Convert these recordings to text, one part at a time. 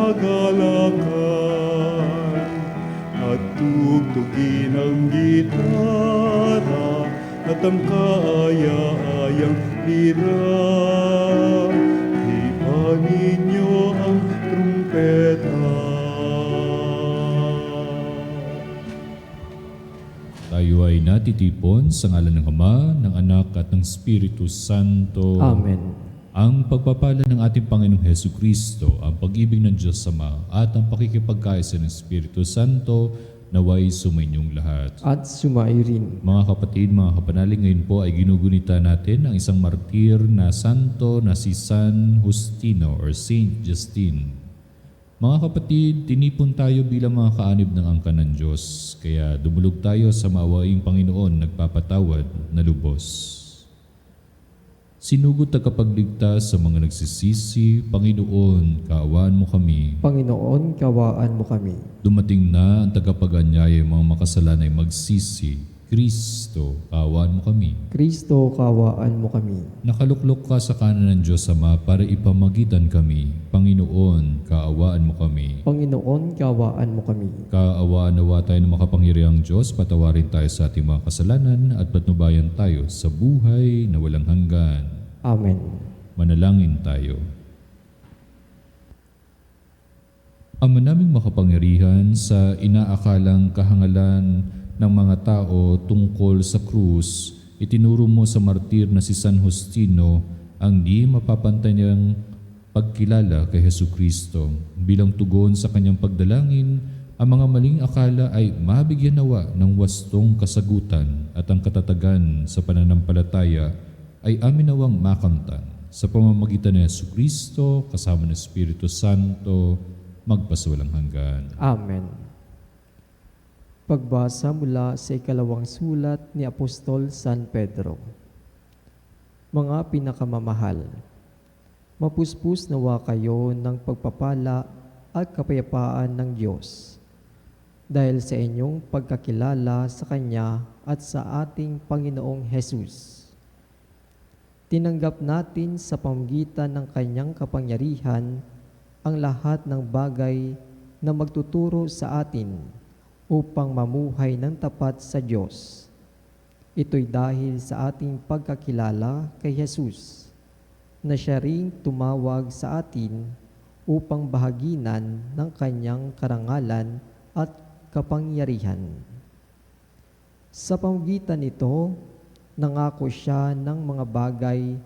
kagalakan at tugtugin ang gitara at ang kaaya-ayang lira. Hipan ninyo ang trumpeta. Tayo ay natitipon sa ngalan ng Ama, ng Anak at ng Espiritu Santo. Amen. Ang pagpapala ng ating Panginoong Hesukristo, ang pag-ibig ng Diyos Ama at ang pakikipagkaisa ng Espiritu Santo naway sumainyong lahat. At sumai rin. Mga kapatid, mga kapanalig, ngayon po ay ginugunita natin ang isang martir na santo na si San Justino or Saint Justine. Mga kapatid, tinipon tayo bilang mga kaanib ng angkan ng Diyos, kaya dumulog tayo sa maawaing Panginoon nagpapatawad na lubos. Sinugod tagapagligtas sa mga nagsisisi, Panginoon, kaawaan mo kami. Panginoon, kawaan mo kami. Dumating na ang tagapag-anyaya mga makasalan ay magsisi. Kristo, kaawaan mo kami. Kristo, kawaan mo kami. Nakaluklok ka sa kanan ng Diyos Ama para ipamagitan kami. Panginoon, kaawaan mo kami. Panginoon, kawaan mo kami. Kaawaan nawa tayo ng makapangyarihang Diyos, patawarin tayo sa ating mga kasalanan at patnubayan tayo sa buhay na walang hanggan. Amen. Manalangin tayo. Ama naming makapangyarihan, sa inaakalang kahangalan ng mga tao tungkol sa krus, itinuro mo sa martir na si San Justino ang di mapapantay niyang pagkilala kay Hesukristo. Bilang tugon sa kanyang pagdalangin, ang mga maling akala ay mabigyan nawa ng wastong kasagutan at ang katatagan sa pananampalataya ay amin nawang makamtan. Sa pamamagitan ni Hesukristo, kasama ng Espiritu Santo, magpasawalang hanggan. Amen. Pagbasa mula sa ikalawang sulat ni Apostol San Pedro. Mga pinakamamahal, mapuspos nawa kayo ng pagpapala at kapayapaan ng Diyos dahil sa inyong pagkakilala sa Kanya at sa ating Panginoong Hesus. Tinanggap natin sa pamamagitan ng Kanyang kapangyarihan ang lahat ng bagay na magtuturo sa atin upang mamuhay ng tapat sa Diyos. Ito'y dahil sa ating pagkakilala kay Jesus, na siya ring tumawag sa atin upang bahaginan ng kanyang karangalan at kapangyarihan. Sa pamamagitan nito, nangako siya ng mga bagay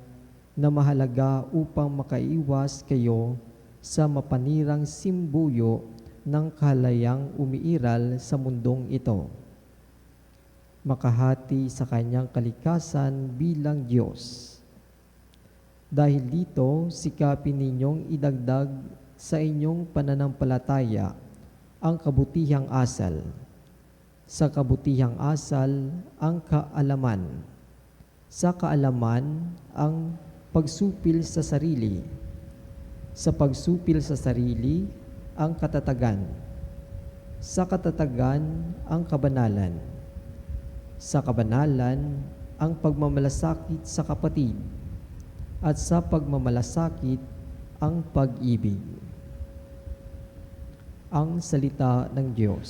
na mahalaga upang makaiwas kayo sa mapanirang simbuyo ng kahalayang umiiral sa mundong ito. Makahati sa kanyang kalikasan bilang Diyos. Dahil dito, sikapin ninyong idagdag sa inyong pananampalataya ang kabutihang asal. Sa kabutihang asal, ang kaalaman. Sa kaalaman, ang pagsupil sa sarili. Sa pagsupil sa sarili, ang katatagan. Sa katatagan, ang kabanalan. Sa kabanalan, ang pagmamalasakit sa kapatid. At sa pagmamalasakit, ang pag-ibig. Ang salita ng Diyos.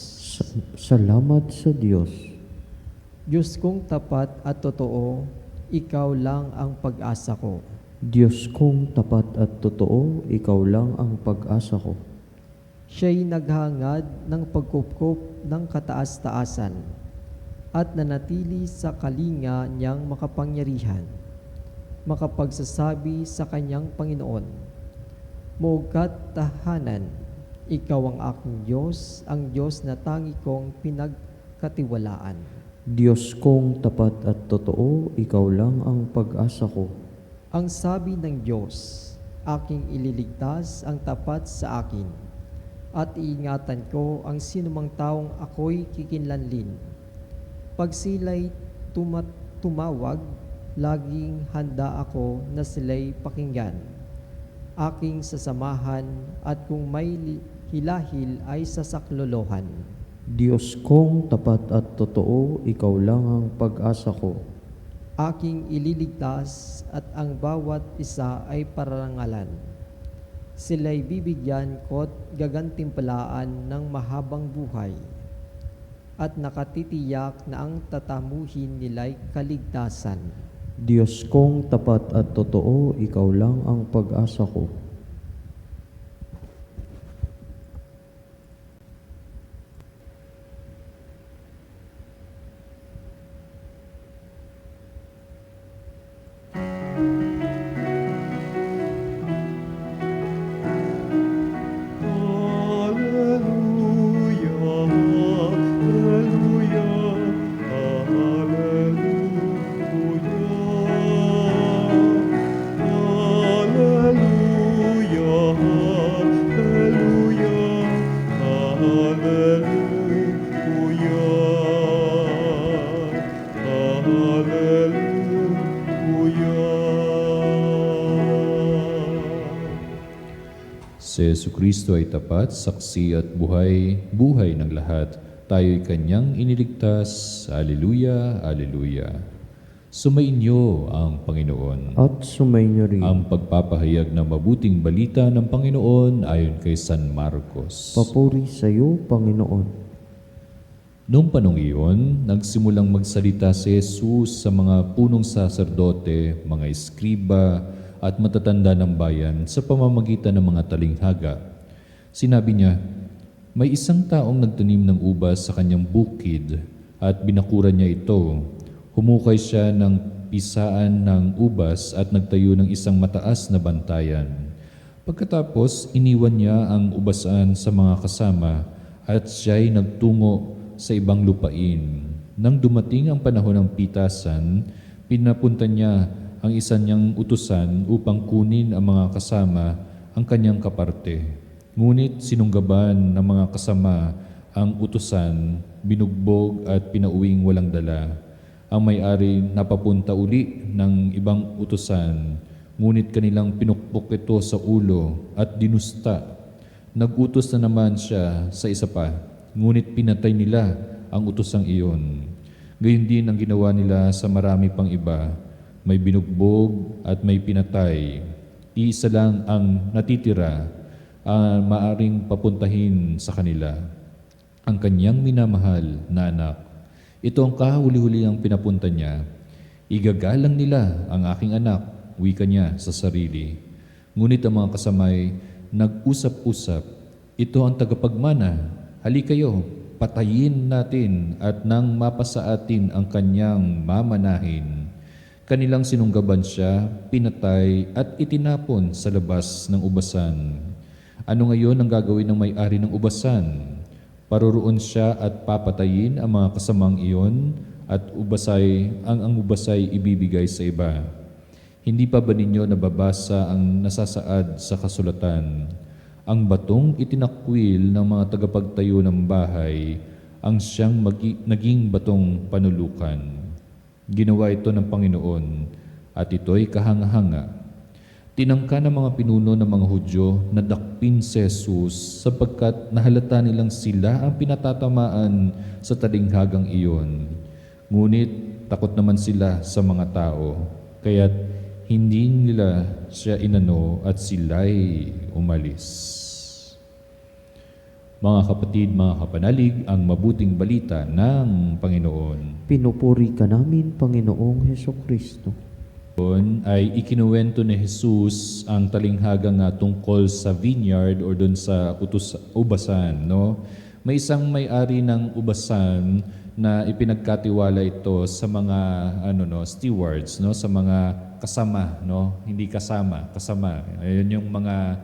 Salamat sa Diyos. Diyos kong tapat at totoo, ikaw lang ang pag-asa ko. Diyos kong tapat at totoo, ikaw lang ang pag-asa ko. Siya'y naghangad ng pagkupkop ng kataas-taasan at nanatili sa kalinga niyang makapangyarihan, makapagsasabi sa kanyang Panginoon, Mugat tahanan, ikaw ang aking Diyos, ang Diyos na tangi kong pinagkatiwalaan. Diyos kong tapat at totoo, ikaw lang ang pag-asa ko. Ang sabi ng Diyos, aking ililigtas ang tapat sa akin, at iingatan ko ang sinumang taong ako'y kikinlanlin. Pag sila'y tumawag, laging handa ako na sila'y pakinggan. Aking sasamahan at kung may hilahil ay sasaklolohan. Diyos kong tapat at totoo, ikaw lang ang pag-asa ko. Aking ililigtas at ang bawat isa ay pararangalan. Sila'y bibigyan ko't gagantimpalaan ng mahabang buhay at nakatitiyak na ang tatamuhin nila'y kaligtasan. Diyos kong tapat at totoo, ikaw lang ang pag-asa ko. Hallelujah, hallelujah, hallelujah, hallelujah. Si Jesucristo ay tapat, saksi at buhay, buhay ng lahat. Tayo'y Kanyang iniligtas. Alleluia, Alleluia. Sumainyo ang Panginoon. At sumainyo rin. Ang pagpapahayag ng mabuting balita ng Panginoon ayon kay San Marcos. Papuri sa iyo, Panginoon. Noong panong iyon, nagsimulang magsalita si Jesus sa mga punong saserdote, mga eskriba, at matatanda ng bayan sa pamamagitan ng mga talinghaga. Sinabi niya, may isang taong nagtanim ng ubas sa kanyang bukid at binakuran niya ito. Humukay siya ng pisaan ng ubas at nagtayo ng isang mataas na bantayan. Pagkatapos, iniwan niya ang ubasan sa mga kasama at siya'y nagtungo sa ibang lupain. Nang dumating ang panahon ng pitasan, pinapunta niya ang isa niyang utusan upang kunin ang mga kasama ang kanyang kaparte. Ngunit sinunggaban ng mga kasama ang utusan, binugbog at pinauwing walang dala. Ang may-ari napapunta uli ng ibang utusan, ngunit kanilang pinukpok ito sa ulo at dinusta. Nagutos na naman siya sa isa pa, ngunit pinatay nila ang utosang iyon. Gayon din ang ginawa nila sa marami pang iba. May binugbog at may pinatay. Iisa lang ang natitira, maaring papuntahin sa kanila, ang kanyang minamahal na anak. Ito ang kahuli-huli ang pinapunta niya. Igagalang nila ang aking anak, wika niya sa sarili. Ngunit ang mga kasamay nag-usap-usap, ito ang tagapagmana, hali kayo, patayin natin at nang mapasa atin ang kanyang mamanahin. Kanilang sinunggaban siya, pinatay at itinapon sa labas ng ubasan. Ano ngayon ang gagawin ng may-ari ng ubasan? Paroroon siya at papatayin ang mga kasamang iyon at ang ubasay ibibigay sa iba. Hindi pa ba ninyo nababasa ang nasasaad sa kasulatan? Ang batong itinakwil ng mga tagapagtayo ng bahay ang siyang naging batong panulukan. Ginawa ito ng Panginoon at ito'y kahanga-hanga. Tinangka ng mga pinuno ng mga Hudyo na dakpin si Jesus sapagkat nahalata nilang sila ang pinatatamaan sa talinghagang iyon. Ngunit takot naman sila sa mga tao, kaya't hindi nila siya inano at sila'y umalis. Mga kapatid, mga kapanalig, ang mabuting balita ng Panginoon. Pinupuri ka namin, Panginoong Hesukristo. Doon ay ikinuwento ni Jesus ang talinghaga nga tungkol sa vineyard or doon sa ubasan. No? May isang may-ari ng ubasan na ipinagkatiwala ito sa mga stewards, no? Sa mga kasama, no? Hindi kasama. Ayun yung mga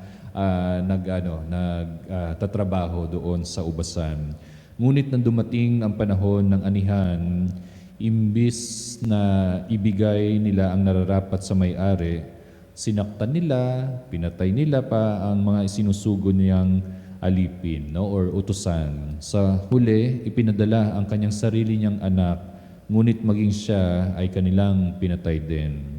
tatrabaho doon sa ubasan. Ngunit nang dumating ang panahon ng anihan, imbis na ibigay nila ang nararapat sa may-ari, sinaktan nila, pinatay nila pa ang mga isinusugo niyang alipin, no, or utusan. Sa huli, ipinadala ang kanyang sarili niyang anak, ngunit maging siya ay kanilang pinatay din.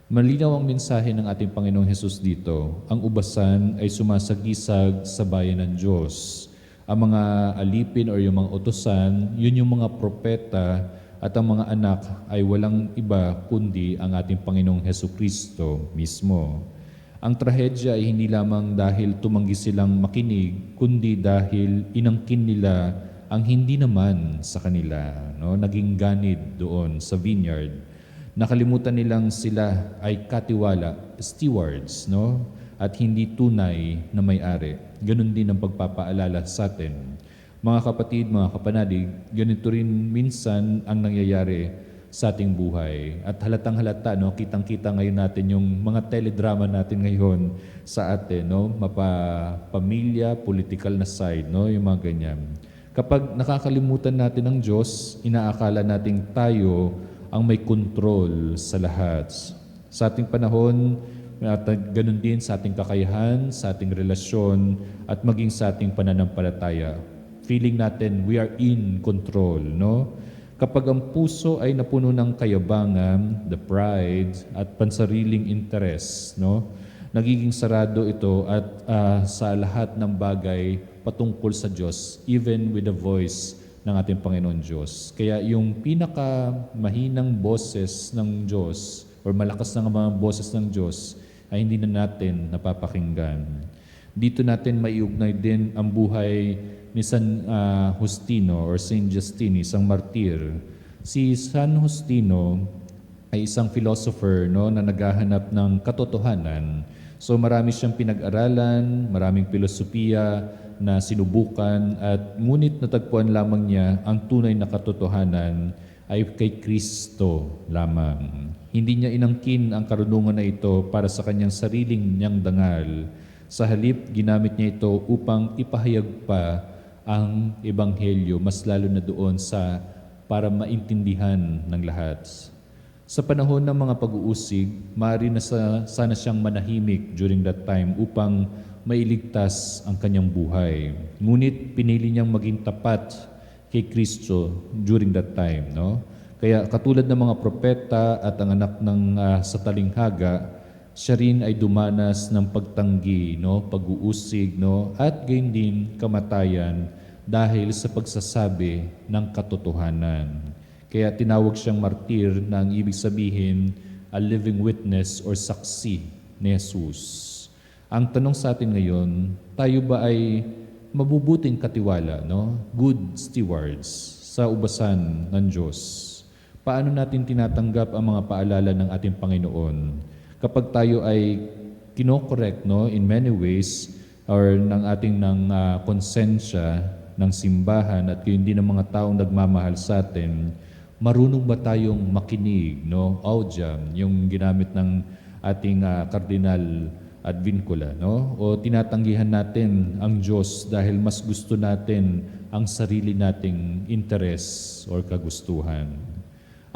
Malinaw ang mensahe ng ating Panginoong Hesus dito. Ang ubasan ay sumasagisag sa bayan ng Diyos. Ang mga alipin o yung mga utusan, yun yung mga propeta, at ang mga anak ay walang iba kundi ang ating Panginoong Hesukristo mismo. Ang trahedya ay hindi lamang dahil tumanggi silang makinig, kundi dahil inangkin nila ang hindi naman sa kanila, no? Naging ganid doon sa vineyard. Nakalimutan nilang sila ay katiwala, stewards, no? At hindi tunay na may-ari. Ganon din ang pagpapaalala sa atin. Mga kapatid, mga kapanalig, ganito rin minsan ang nangyayari sa ating buhay. At halatang halata, no? Kitang-kita ngayon natin yung mga teledrama natin ngayon sa atin, no? Pamilya, political na side, no? Yung mga ganyan. Kapag nakakalimutan natin ang Diyos, inaakala nating tayo ang may control sa lahat. Sa ating panahon, at ganun din sa ating kakayahan, sa ating relasyon, at maging sa ating pananampalataya. Feeling natin we are in control, no? Kapag ang puso ay napuno ng kayabangan, the pride, at pansariling interest, no? Nagiging sarado ito at sa lahat ng bagay patungkol sa Diyos, even with the voice ng ating Panginoon Diyos. Kaya yung pinakamahinang boses ng Diyos or malakas na mga boses ng Diyos ay hindi na natin napapakinggan. Dito natin maiugnay din ang buhay ni San Justino or Saint Justine, isang martir. Si San Justino ay isang philosopher, no, na naghahanap ng katotohanan. So marami siyang pinag-aralan, maraming filosofiya na sinubukan at ngunit natagpuan lamang niya ang tunay na katotohanan ay kay Kristo lamang. Hindi niya inangkin ang karunungan na ito para sa kanyang sariling niyang dangal. Sa halip, ginamit niya ito upang ipahayag pa ang Ebanghelyo, mas lalo na doon sa para maintindihan ng lahat. Sa panahon ng mga pag-uusig, maaari na sana siyang manahimik during that time upang mailigtas ang kanyang buhay. Ngunit pinili niyang maging tapat kay Kristo during that time, no? Kaya katulad ng mga propeta at ang anak ng sa talinghaga, siya rin ay dumanas ng pagtanggi, no, pag-uusig, no, at gayon din kamatayan dahil sa pagsasabi ng katotohanan. Kaya tinawag siyang martir na ang ibig sabihin a living witness or saksi ni Jesus. Ang tanong sa atin ngayon, tayo ba ay mabubuting katiwala, no? Good stewards sa ubasan ng Diyos? Paano natin tinatanggap ang mga paalala ng ating Panginoon? Kapag tayo ay kinokorek, no, in many ways, or ng ating konsensya, ng simbahan, at yun din ng mga taong nagmamahal sa atin, marunong ba tayong makinig, no? Audiam, yung ginamit ng ating Kardinal Advincula, no? O tinatanggihan natin ang Diyos dahil mas gusto natin ang sarili nating interes or kagustuhan.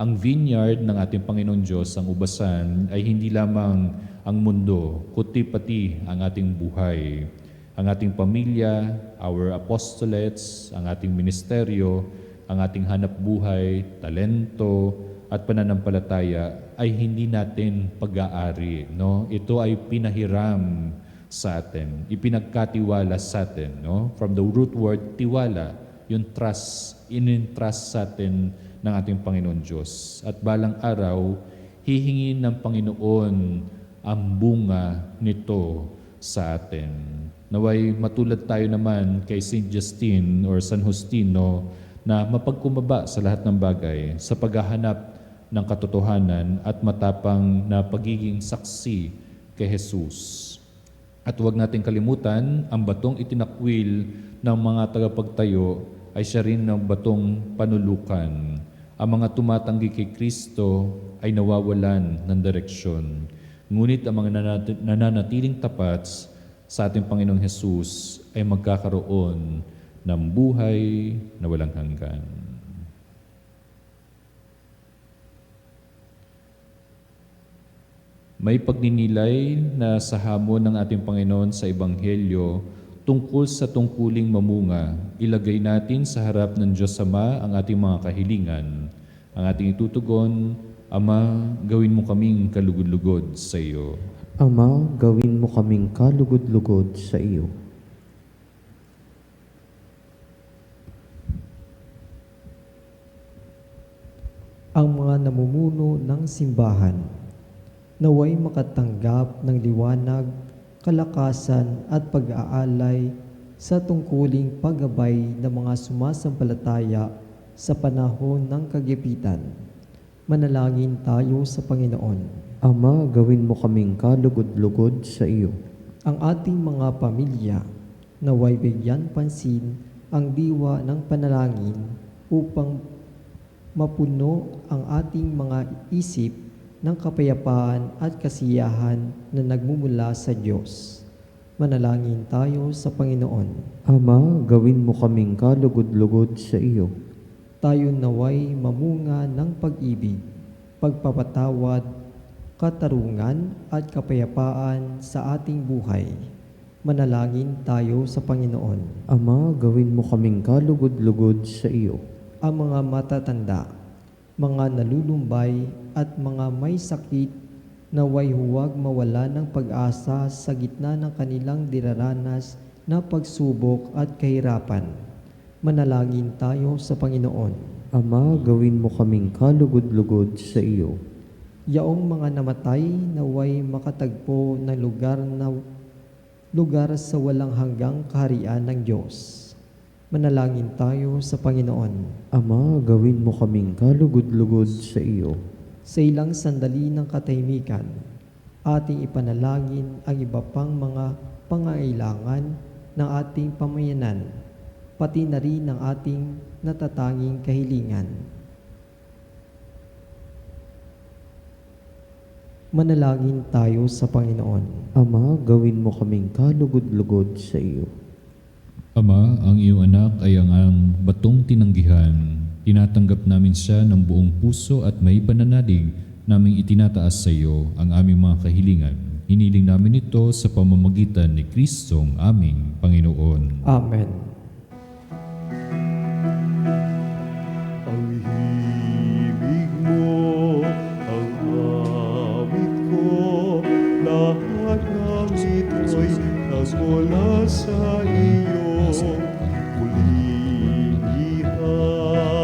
Ang vineyard ng ating Panginoon Diyos, ang ubasan, ay hindi lamang ang mundo, kundi pati ang ating buhay. Ang ating pamilya, our apostolates, ang ating ministeryo, ang ating hanap buhay, talento, at pananampalataya ay hindi natin pag-aari, no? Ito ay pinahiram sa atin, ipinagkatiwala sa atin, no? From the root word tiwala, yung trust, in-entrust sa atin ng ating Panginoon Diyos. At balang araw, hihingin ng Panginoon ang bunga nito sa atin. Naway matulad tayo naman kay Saint Justine or San Justino na mapagkumbaba sa lahat ng bagay sa paghahanap ng katotohanan at matapang na pagiging saksi kay Jesus. At huwag natin kalimutan, ang batong itinakwil ng mga tagapagtayo ay siya rin ng batong panulukan. Ang mga tumatanggi kay Kristo ay nawawalan ng direksyon. Ngunit ang mga nananatiling tapat sa ating Panginoong Jesus ay magkakaroon ng buhay na walang hanggan. May pagninilay na sa hamon ng ating Panginoon sa Ebanghelyo tungkol sa tungkuling mamunga, ilagay natin sa harap ng Diyos Ama ang ating mga kahilingan. Ang ating itutugon, Ama, gawin mo kaming kalugod-lugod sa iyo. Ama, gawin mo kaming kalugod-lugod sa iyo. Ang mga namumuno ng simbahan. naway makatanggap ng liwanag, kalakasan at pag-aalay sa tungkuling paggabay ng mga sumasampalataya sa panahon ng kagipitan. Manalangin tayo sa Panginoon. Ama, gawin mo kaming kalugod-lugod sa iyo. Ang ating mga pamilya naway bigyan pansin ang diwa ng panalangin upang mapuno ang ating mga isip ng kapayapaan at kasiyahan na nagmumula sa Diyos. Manalangin tayo sa Panginoon. Ama, gawin mo kaming kalugod-lugod sa iyo. Tayo naway mamunga ng pag-ibig, pagpapatawad, katarungan at kapayapaan sa ating buhay. Manalangin tayo sa Panginoon. Ama, gawin mo kaming kalugod-lugod sa iyo. Ang mga matatanda, mga nalulumbay at mga may sakit naway huwag mawala ng pag-asa sa gitna ng kanilang diraranas na pagsubok at kahirapan. Manalangin tayo sa Panginoon. Ama, gawin mo kaming kalugod-lugod sa iyo. Yaong mga namatay naway makatagpo ng lugar sa walang hanggang kaharian ng Diyos. Manalangin tayo sa Panginoon. Ama, gawin mo kaming kalugod-lugod sa iyo. Sa ilang sandali ng katahimikan, ating ipanalangin ang iba pang mga pangailangan ng ating pamayanan, pati na rin ang ating natatanging kahilingan. Manalangin tayo sa Panginoon. Ama, gawin mo kaming kalugod-lugod sa iyo. Ama, ang iyong anak ay ang batong tinanggihan. Tinatanggap namin siya ng buong puso at may pananalig naming itinataas sa iyo ang aming mga kahilingan. Hiniling namin ito sa pamamagitan ni Kristong aming Panginoon. Amen. Ang himig mo, ang awit ko, lahat ng ito'y nagmula sa iyo. Muling ihandog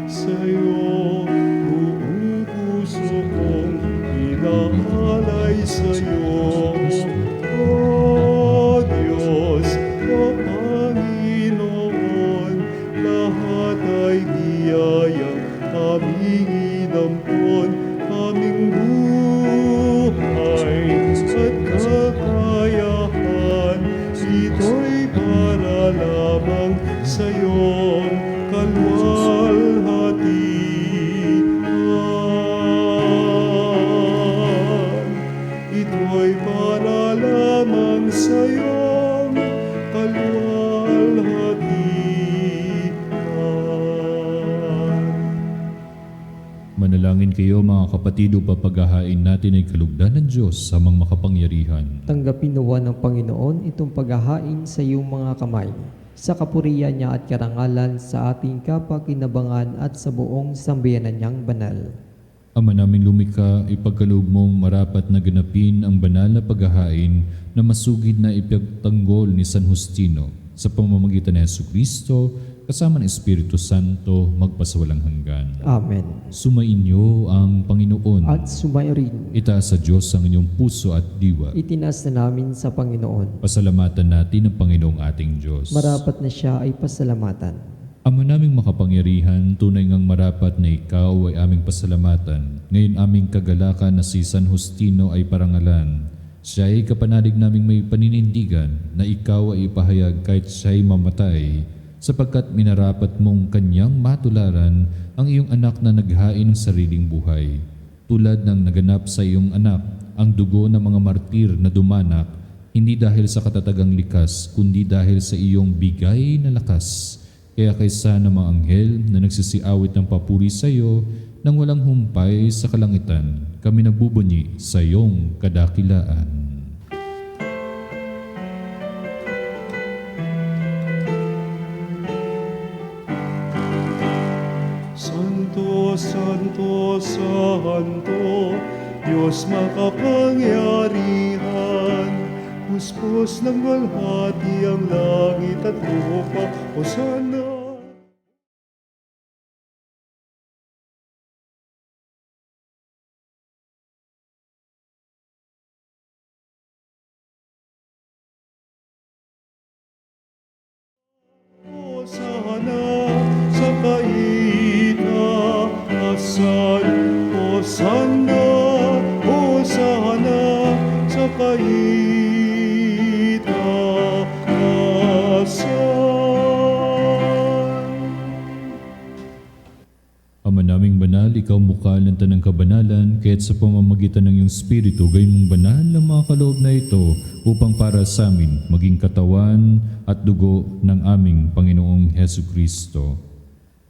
sa'yo, buong puso kong inaalay sa'yo. O Diyos, o Panginoon, lahat ay biyayang aming inampon, aming buhay at kakayahan. Ito'y para lamang sa iyong kalwalhatian. Ito'y para lamang sa iyong kalwalhatian. Manalangin kayo mga kapatid upang paghahain natin ay kalugdan ng Diyos sa mga makapangyarihan. Tanggapin nawa ng Panginoon itong paghahain sa iyong mga kamay, sa kapurihan niya at karangalan sa ating kapakinabangan at sa buong sambayanan niyang banal. Ama namin lumikha, ipagkaloob mong marapat na ganapin ang banal na paghahain na masugid na ipagtanggol ni San Justino sa pamamagitan ni Jesucristo kasama ng Espiritu Santo magpasawalang hanggan. Amen. Sumainyo ang Panginoon. At sumayo rin, Itaas sa Diyos ang inyong puso at diwa. itinas na namin sa Panginoon. Pasalamatan natin ang Panginoong ating Diyos. Marapat na siya ay pasalamatan. Ama naming makapangyarihan, tunay ngang marapat na ikaw ay aming pasalamatan. Ngayon aming kagalakan na si San Justino ay parangalan. Siya ay kapanalig naming may paninindigan na ikaw ay ipahayag kahit siya ay mamatay, sapagkat minarapat mong kanyang matularan ang iyong anak na naghain ng sariling buhay. Tulad ng naganap sa iyong anak, ang dugo ng mga martir na dumanak, hindi dahil sa katatagang likas, kundi dahil sa iyong bigay na lakas. Kaya kaysa ng mga anghel na nagsisiawit ng papuri sa iyo, nang walang humpay sa kalangitan, kami nagbubunyi sa iyong kadakilaan. Santo, Santo, Santo, Diyos makapangyarihan. Puspos ng walhati ang langit at lupa, Hosanna. sa kaitaasan. Hosanna, Hosanna sa kaitaasan. Ama naming banal, ikaw mukha ng tanang kabanalan, kaya't sa pamamagitan ng iyong Espiritu, gayon mong banal ng mga kaloob na ito upang para sa amin maging katawan at dugo ng aming Panginoong Hesu Kristo.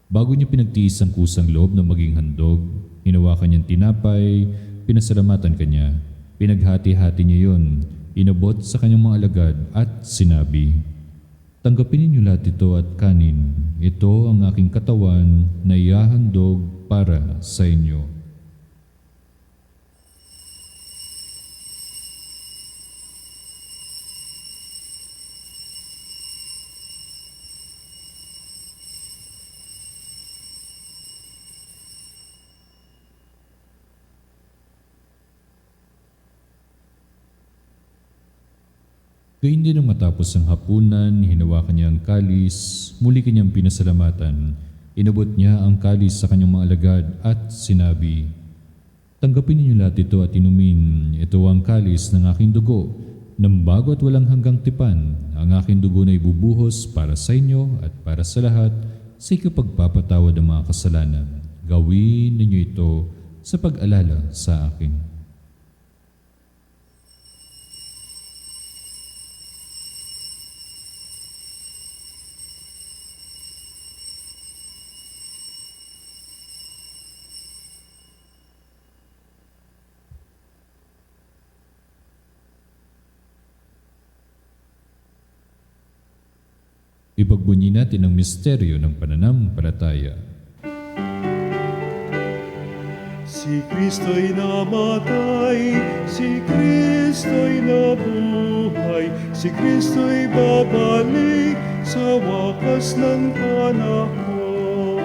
Bago niya pinagtiis ang kusang loob na maging handog, hinawakan niyang tinapay, pinasalamatan kanya, pinaghati-hati niya yon, inabot sa kanyang mga alagad at sinabi, "Tanggapin ninyo lahat ito at kanin. Ito ang aking katawan na ihahandog para sa inyo." Gayun din nang matapos ang hapunan, hinawakan niya ang kalis, muli kanyang pinasalamatan. Inabot niya ang kalis sa kanyang mga alagad at sinabi, "Tanggapin ninyo lahat ito at inumin. Ito ang kalis ng aking dugo, ng bago at walang hanggang tipan. Ang aking dugo na ibubuhos para sa inyo at para sa lahat sa ikapagpapatawad ng mga kasalanan. Gawin ninyo ito sa pag-alala sa akin." Ipagbunyi natin ang misteryo ng pananampalataya. Si Kristo'y namatay, si Kristo'y nabuhay, si Kristo'y babalik sa wakas ng panahon.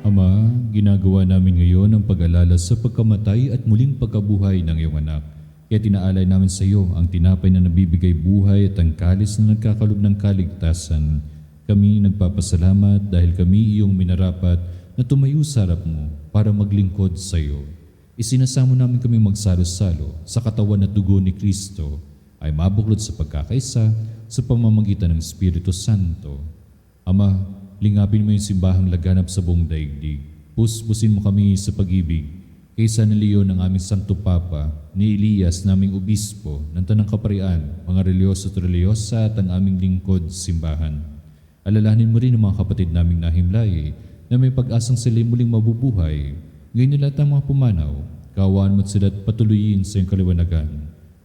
Ama, ginagawa namin ngayon ang pag-alala sa pagkamatay at muling pagkabuhay ng iyong anak. Kaya tinaalay namin sa iyo ang tinapay na nabibigay buhay at ang kalis na nagkakalob ng kaligtasan. Kami nagpapasalamat dahil kami iyong minarapat na tumayo sa harap mo para maglingkod sa iyo. Isinasamo namin kami magsalo-salo sa katawan at dugo ni Kristo ay mabuklod sa pagkakaisa sa pamamagitan ng Espiritu Santo. Ama, lingapin mo yung simbahang laganap sa buong daigdig. Puspusin mo kami sa pag-ibig kaysa ni Leon ng aming Santo Papa, ni Elias naming Obispo, ng Tanang Kaparian, mga reliyoso at reliyosa at ang aming lingkod simbahan. Alalahanin mo rin ang mga kapatid naming nahimlay na may pag-asang sila'y muling mabubuhay. Ngayon nila ang mga pumanaw, kawaan mo at sila at patuloyin sa iyong kaliwanagan.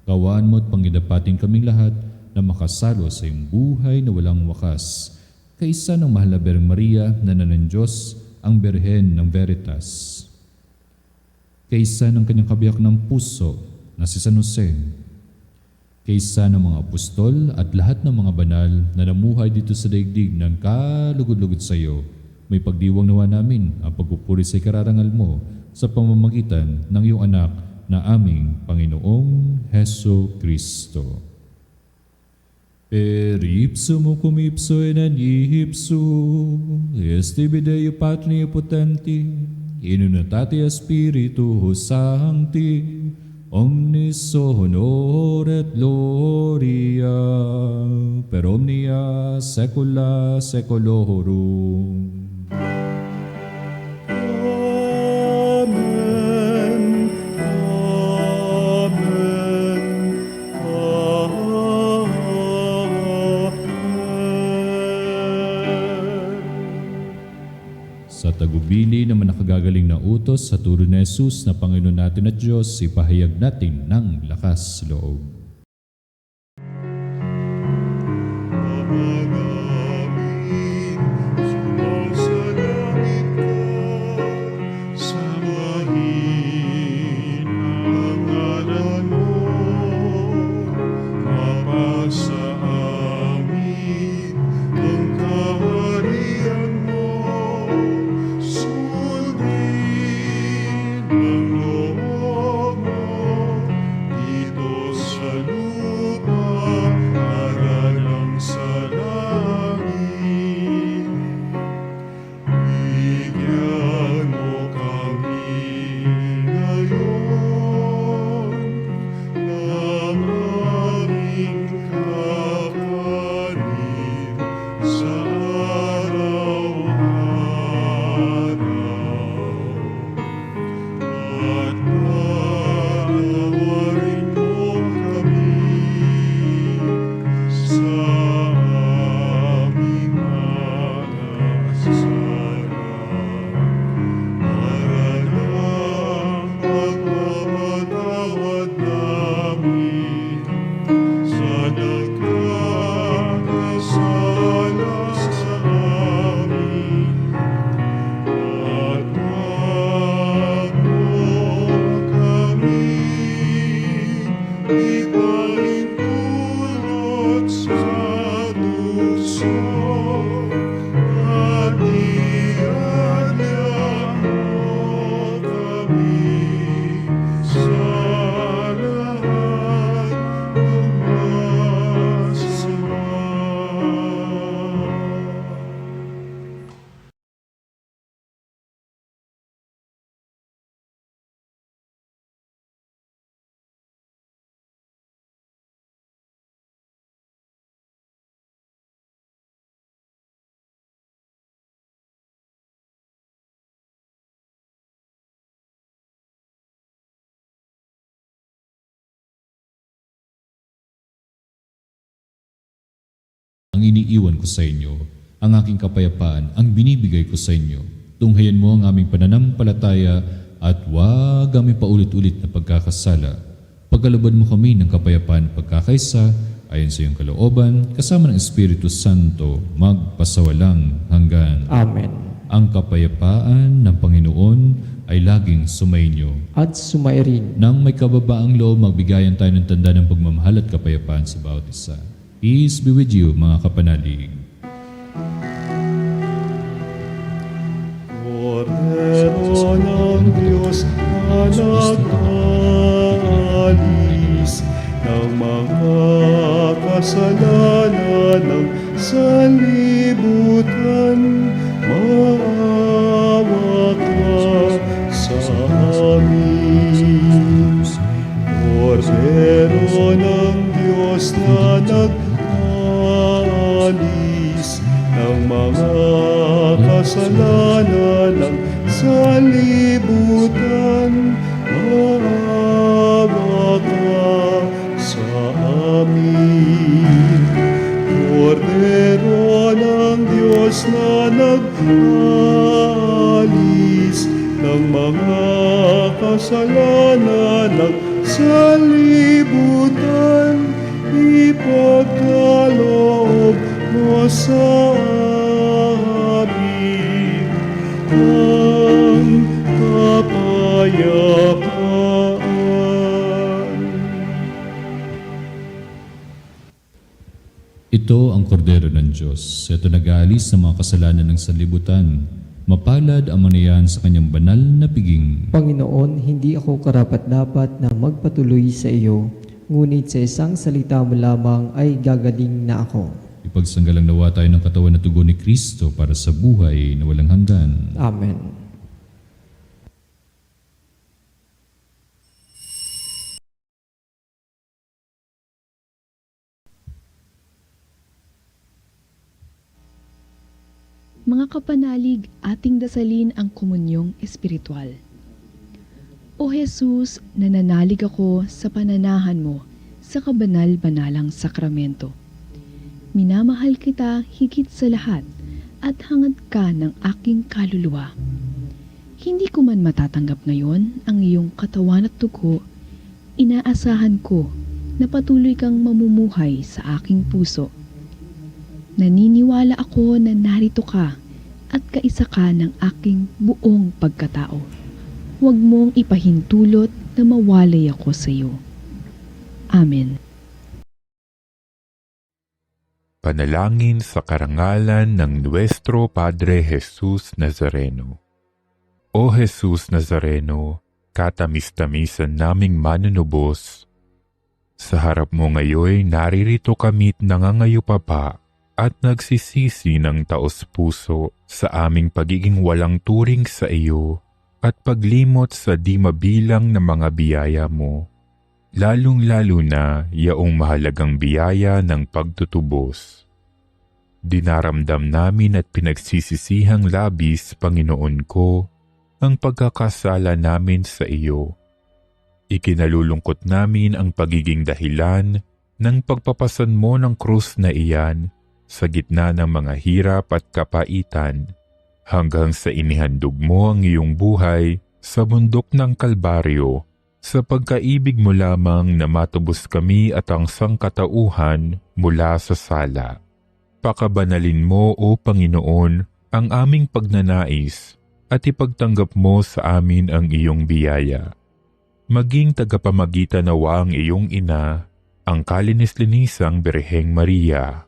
Kawaan mo at panginapatin kaming lahat na makasalo sa iyong buhay na walang wakas. Kaisa ng mahal na Bereng Maria, na ng Diyos, ang Berhen ng Veritas. Kaisa ng kanyang kabiyak ng puso na si San Jose, kaisa ng mga apostol at lahat ng mga banal na namuhay dito sa daigdig ng kalugod-lugod sa iyo, may pagdiwang nawa namin ang pagpupuri sa ikararangal mo sa pamamagitan ng iyong anak na aming Panginoong Hesu Kristo. Per ipsum cum ipso in ipso, este video patri potenti, in unitate Spiritus Sancti, omnis honor et gloria, per omnia saecula saeculorum. Amen. Amen. Amen. Sa tagubili na manakagagaling na utos sa turo ni Jesus na Panginoon natin at Diyos, ipahayag natin ng lakas loob. Ama namin, sumasalangit ka, sambahin ang ngalan mo, mapasa amin ang kaharian mo, sundin ang loob mo dito sa iniiwan ko sa inyo. Ang aking kapayapaan ang binibigay ko sa inyo. Tunghayan mo ang aming pananampalataya at huwag aming paulit-ulit na pagkakasala. Pagkalooban mo kami ng kapayapaan at pagkakaisa ayon sa iyong kalooban, kasama ng Espiritu Santo, magpasawalang hanggan. Amen. Ang kapayapaan ng Panginoon ay laging sumainyo. At sumairin. Nang may kababaang loob, magbigayan tayo ng tanda ng pagmamahal at kapayapaan sa bawat isa. Peace be with you, mga kapanalig. Kordero ng Diyos na nag-alis ng mga kasalanan ng sanlibutan, maawa ka sa amin. Kordero ng Diyos na nag-alis ng mga kasalanan ng sanlibutan, maawa ka sa amin. Kordero ng Diyos na nag-alis ng mga kasalanan ng sanlibutan, ipagkaloob mo sa amin ang kapayapaan. Ito ang kordero ng Diyos. Ito nag-aalis ng mga kasalanan ng sanlibutan. Mapalad ang manayan sa kanyang banal na piging. Panginoon, hindi ako karapat-dapat na magpatuloy sa iyo, ngunit sa isang salita mo lamang ay gagaling na ako. Ipagsanggalang nawa tayo ng katawan na tugon ni Kristo para sa buhay na walang hanggan. Amen. Mga kapanalig, ating dasalin ang komunyong espiritual. O Jesus, nananalig ako sa pananahan mo sa kabanal-banalang sakramento. Minamahal kita higit sa lahat at hangad ka ng aking kaluluwa. Hindi ko man matatanggap ngayon ang iyong katawan at dugo, inaasahan ko na patuloy kang mamumuhay sa aking puso. Naniniwala ako na narito ka at kaisa ka ng aking buong pagkatao. Huwag mong ipahintulot na mawalay ako sa iyo. Amen. Panalangin sa karangalan ng Nuestro Padre Jesus Nazareno. O Jesus Nazareno, katamis-tamisan naming manunubos, sa harap mo ngayon naririto kami't nangangayupapa at nagsisisi ng taos-puso sa aming pagiging walang turing sa iyo at paglimot sa di mabilang na mga biyaya mo, lalong-lalo na yaong mahalagang biyaya ng pagtutubos. Dinaramdam namin at pinagsisisihang labis, Panginoon ko, ang pagkakasala namin sa iyo. Ikinalulungkot namin ang pagiging dahilan ng pagpapasan mo ng krus na iyan sa gitna ng mga hirap at kapaitan, hanggang sa inihandog mo ang iyong buhay sa bundok ng Kalbaryo, sa pagkaibig mo lamang na matubos kami at ang sangkatauhan mula sa sala. Pakabanalin mo, O Panginoon, ang aming pagnanais at ipagtanggap mo sa amin ang iyong biyaya. Maging tagapamagitan nawa ang iyong ina, ang kalinis-linisang Birheng Maria.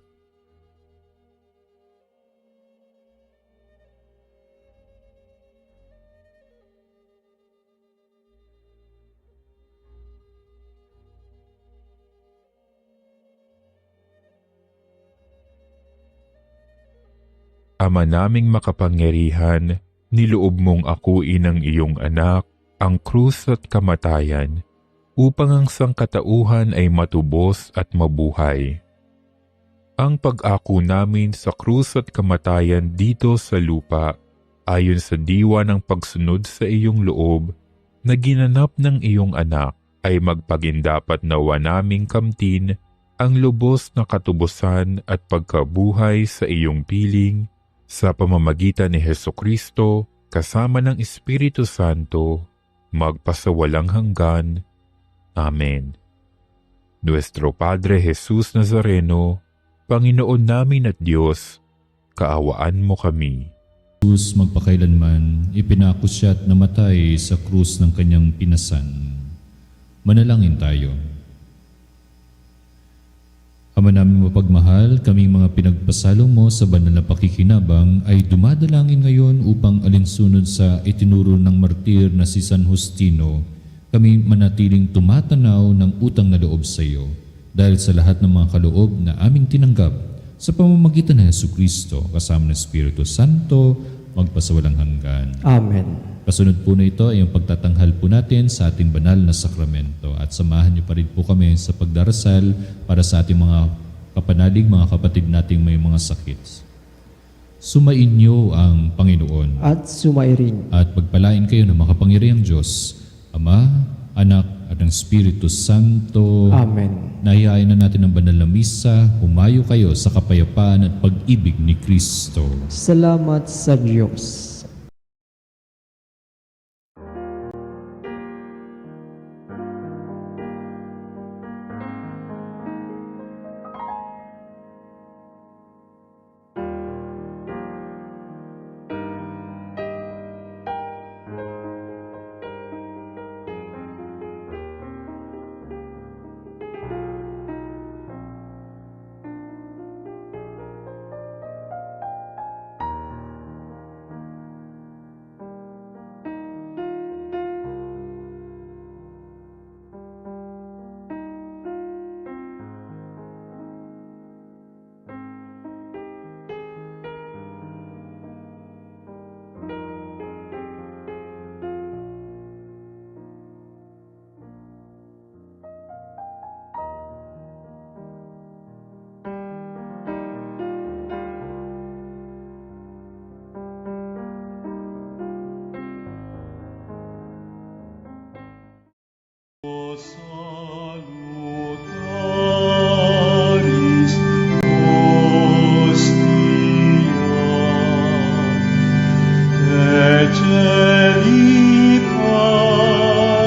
Ama naming makapangyarihan, niloob mong akuin ang iyong anak, ang krus at kamatayan, upang ang sangkatauhan ay matubos at mabuhay. Ang pag-ako namin sa krus at kamatayan dito sa lupa, ayon sa diwa ng pagsunod sa iyong loob, na ginanap ng iyong anak, ay magpagindapat nawa naming kamtin ang lubos na katubusan at pagkabuhay sa iyong piling sa pamamagitan ni Hesukristo kasama ng Espiritu Santo, magpasawalang hanggan. Amen. Nuestro Padre Jesus Nazareno, Panginoon namin at Diyos, kaawaan mo kami. Jesus magpakailanman, ipinako siya at namatay sa krus ng kanyang pinasan. Manalangin tayo. Ama namin mapagmahal, kaming mga pinagpasalo mo sa banal na pakikinabang ay dumadalangin ngayon upang alinsunod sa itinuro ng martir na si San Justino, kami manatiling tumatanaw ng utang na loob sa iyo dahil sa lahat ng mga kaloob na aming tinanggap sa pamamagitan ng Hesukristo kasama ng Espiritu Santo, magpasawalang hanggan. Amen. Kasunod po na ito ay ang pagtatanghal po natin sa ating banal na sakramento at samahan niyo pa rin po kami sa pagdarasal para sa ating mga kapanalig, mga kapatid nating may mga sakit. Sumainyo ang Panginoon At sumairin. at pagpalain kayo ng makapangyarihang Diyos, Ama, Anak at ang Espiritu Santo. Amen. Nahihain na natin ang banal na misa, humayo kayo sa kapayapaan at pag-ibig ni Kristo. Salamat sa Diyos. Salutaris Hostia, Eceli Pandis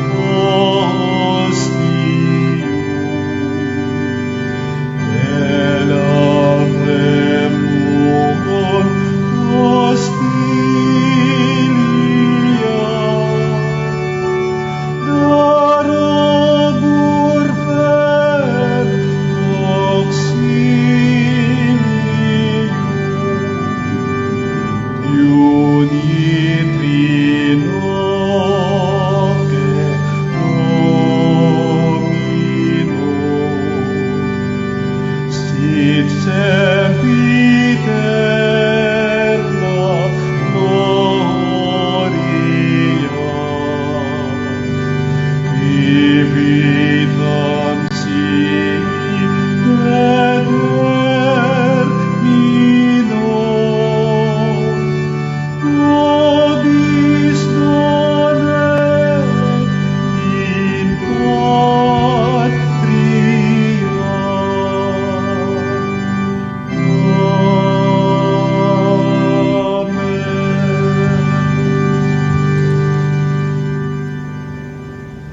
Hostium, Elabremur Hostilia, Darabur per auxilium, Unitri noce Domino, sit sempiterna gloria, Vitam sic termino, nobis done in patria. Amen.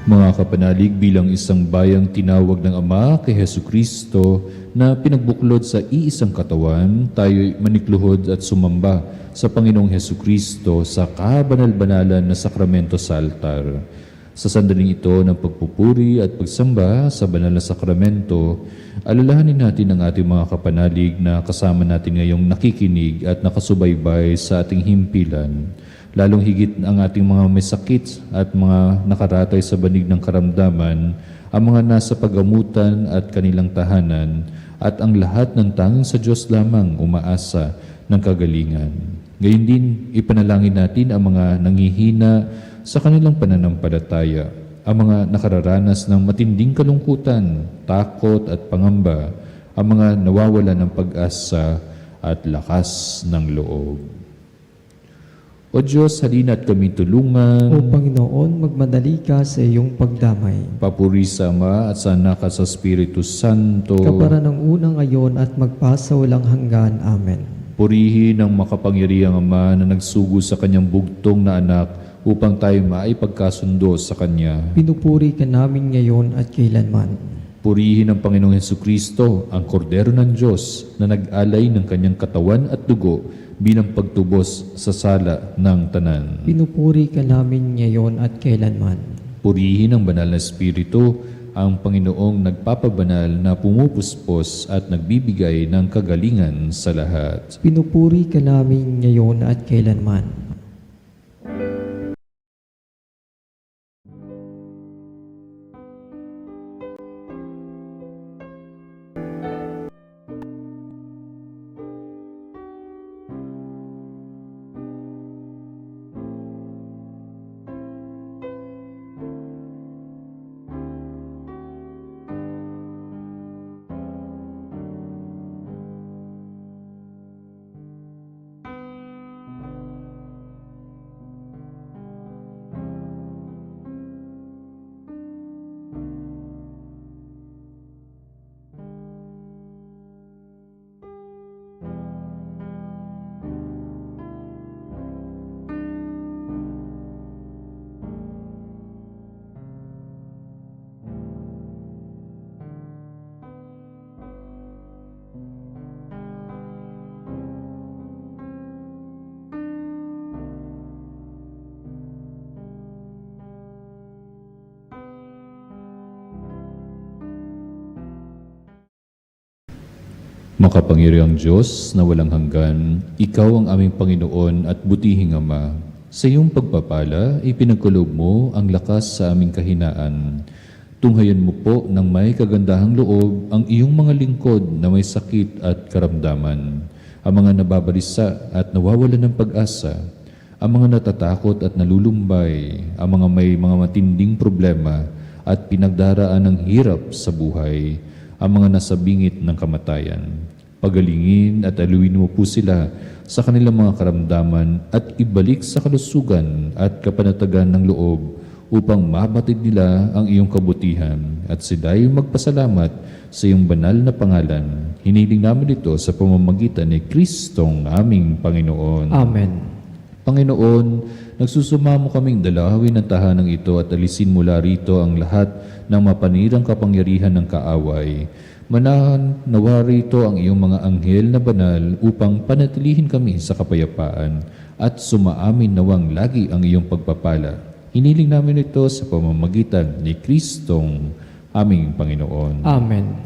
Mga kapanalig, bilang isang bayang tinawag ng Ama kay Hesukristo na pinagbuklod sa iisang katawan, tayo'y manikluhod at sumamba sa Panginoong Hesukristo sa kabanal-banalan na sakramento sa altar. Sa sandaling ito ng pagpupuri at pagsamba sa banal na sakramento, alalahanin natin ang ating mga kapanalig na kasama natin ngayong nakikinig at nakasubaybay sa ating himpilan. Lalong higit ang ating mga may sakit at mga nakaratay sa banig ng karamdaman, ang mga nasa pagamutan at kanilang tahanan, at ang lahat ng tanging sa Diyos lamang umaasa ng kagalingan. Gayon din, ipanalangin natin ang mga nangihina sa kanilang pananampalataya, ang mga nakararanas ng matinding kalungkutan, takot at pangamba, ang mga nawawala ng pag-asa at lakas ng loob. O Diyos, halina't kami tulungan. O Panginoon, magmadali ka sa iyong pagdamay. Papuri sa Ama at sa Anak at sa Espiritu Santo. Kapara ng unang ngayon at magpasawalang hanggan. Amen. Purihin ang makapangyarihang Ama na nagsugo sa kanyang bugtong na anak upang tayo maipagkasundo sa Kanya. Pinupuri ka namin ngayon at kailanman. Purihin ang Panginoong Hesukristo, ang Kordero ng Diyos na nag-alay ng kanyang katawan at dugo bilang pagtubos sa sala ng tanan. Pinupuri ka namin ngayon at kailanman. Purihin ang banal na Espiritu, ang Panginoong nagpapabanal na pumupuspos at nagbibigay ng kagalingan sa lahat. Pinupuri ka namin ngayon at kailanman. Makapangyarihang Diyos na walang hanggan, Ikaw ang aming Panginoon at butihing Ama. Sa iyong pagpapala, ipinagkaloob mo ang lakas sa aming kahinaan. Tunghayan mo po ng may kagandahang loob ang iyong mga lingkod na may sakit at karamdaman, ang mga nababalisa at nawawalan ng pag-asa, ang mga natatakot at nalulumbay, ang mga may mga matinding problema at pinagdaraan ng hirap sa buhay, ang mga nasa bingit ng kamatayan. Pagalingin at aluin mo po sila sa kanilang mga karamdaman at ibalik sa kalusugan at kapanatagan ng loob upang mabatid nila ang iyong kabutihan at sila'y magpasalamat sa iyong banal na pangalan. Hiniling namin ito sa pamamagitan ni Kristong aming Panginoon. Amen. Panginoon, nagsusumamo kaming dalawin ang tahanang ito at alisin mula rito ang lahat ng mapanirang kapangyarihan ng kaaway. Manahan nawa rito ang iyong mga anghel na banal upang panatilihin kami sa kapayapaan at sumaamin nawang lagi ang iyong pagpapala. Hiniling namin ito sa pamamagitan ni Kristong aming Panginoon. Amen.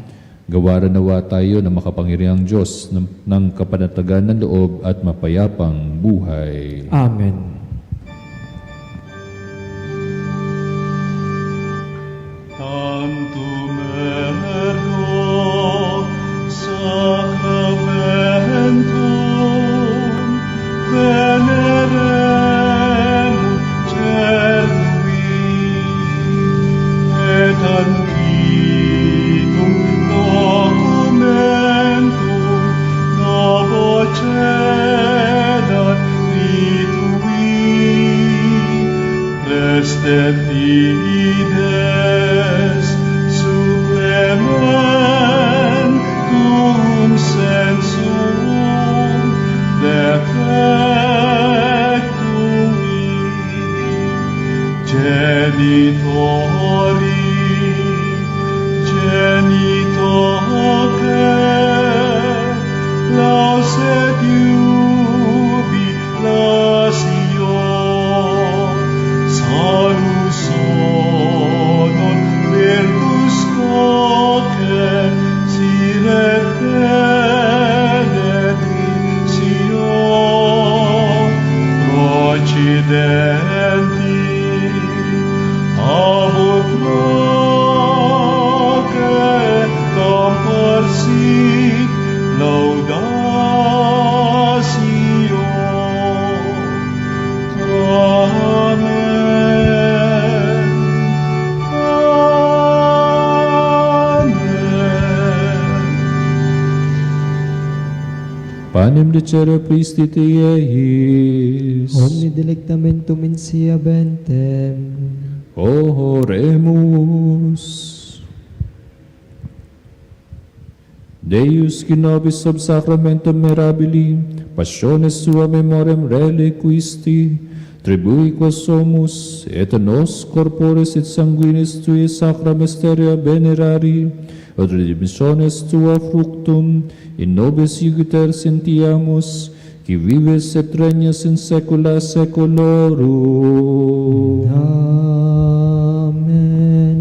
Gawaran nawa tayo ng makapangyarihang Diyos ng kapanatagan ng loob at mapayapang buhay. Amen. Tantum ergo sacramentum veneremur celui et antiquum documentum novo cedat ritui restet ides supplementum sensum defectui genitori genitoque lauset jubilatio saluso panem dicere Christi Eis. Omni delectamentum in sia bentem. Oremus. Deus qui nobis sub sacramentum mirabili, passiones sua memoriam reliquisti, tribui quos somus, et nos corporis et sanguinis tui sacra mysteria venerari, et redemptiones tua fructum, in nobis iugiter sentiamus, qui vives et regnas in saecula saeculorum. Amen.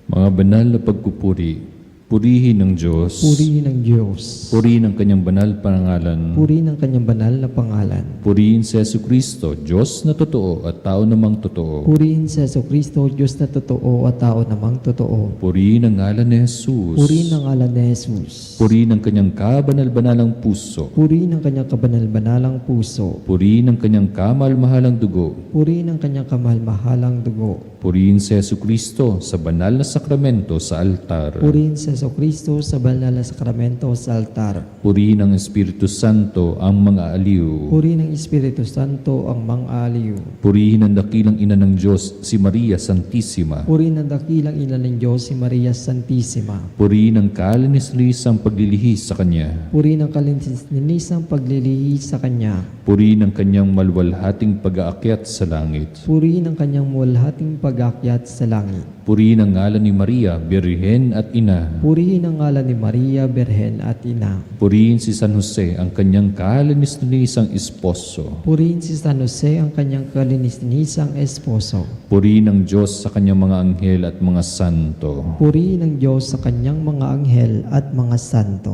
Mga banal na pagpupuri, purihin ng Diyos, Purihin ng Diyos. purihin ang kanyang banal pangalan, Purihin ang kanyang banal na pangalan. purihin si Jesucristo, Diyos na totoo at tao namang totoo, Purihin si Jesucristo, Diyos na totoo at tao namang totoo. purihin ang ngalan ni Jesus, Purihin ang ngalan ni Jesus. purihin ang kanyang kabanal-banalang puso, Purihin ang kanyang kabanal-banalang puso. purihin ang kanyang kamal-mahalang dugo, Purihin ang kanyang kamahal-mahalang dugo. purihin si Jesucristo sa banal na sakramento sa altar, Purihin si Jesucristo sa banal na sakramento sa altar. purihin ang Espiritu Santo ang mga aliw, Purihin ng Espiritu Santo ang mga aliw. purihin ang dakilang ina ng Diyos, si Maria Santissima, Purihin ang dakilang ina ng Diyos, si Maria Santissima. purihin ang kalinis-lisang paglilihis sa Kanya, Purihin ang kalinis-nisang paglilihi sa Kanya. purihin ang kanyang malwalhating pag-aakyat sa langit, Purihin ang kanyang mulhating pag-akyat sa langit. purihin ang ngalan ni Maria, Birhen at Ina, Purihin ang ngalan ni Maria, Berhen at Ina. purihin si San Jose, ang kanyang kalinis-lisang esposo, Purihin si San Jose, ang kanyang kalinis-nisang esposo. purihin ang Diyos sa kanyang mga anghel at mga santo, Purihin ang Diyos sa kanyang mga anghel at mga santo.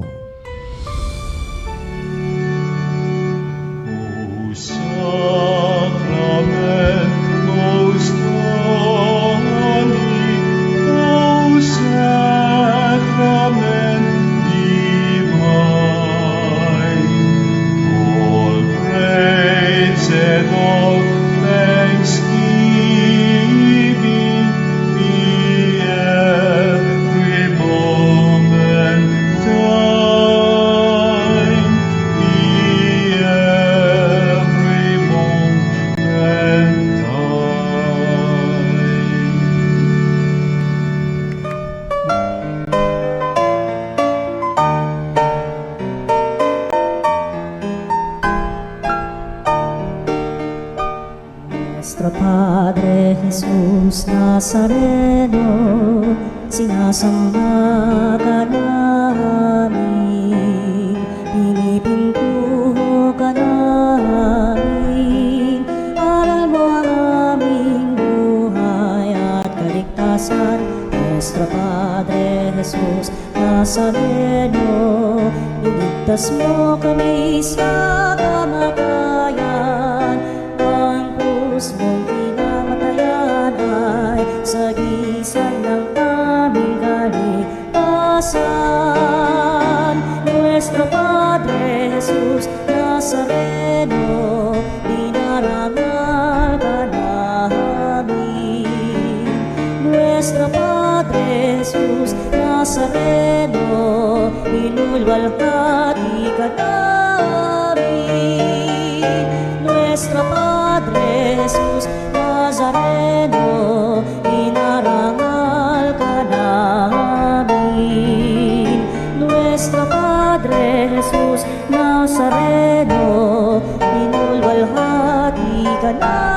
O Sacrament most holy, O Sacrament divine, all praise and all thanksgiving be every moment thine, be every moment thine. Nuestro Padre Jesús Nazareno, sinasamba ka namin, pinipintuho ka namin, aral mo ang aming buhay at kaligtasan. Nuestro Padre Jesús Nazareno, iligtas mo kami sa kamatayan, ang krus mong pinamatayan ay sagisag ng aming kaligtasan. Nuestro Padre Jesus Nazareno, dinarangal ka Nuestro Padre Jesus Nazareno, inulwalhati ka namin. Nuestro Padre Jesus Nazareno, inarangal ka namin. Nuestro Padre Jesus Nazareno, inulwalhati ka namin.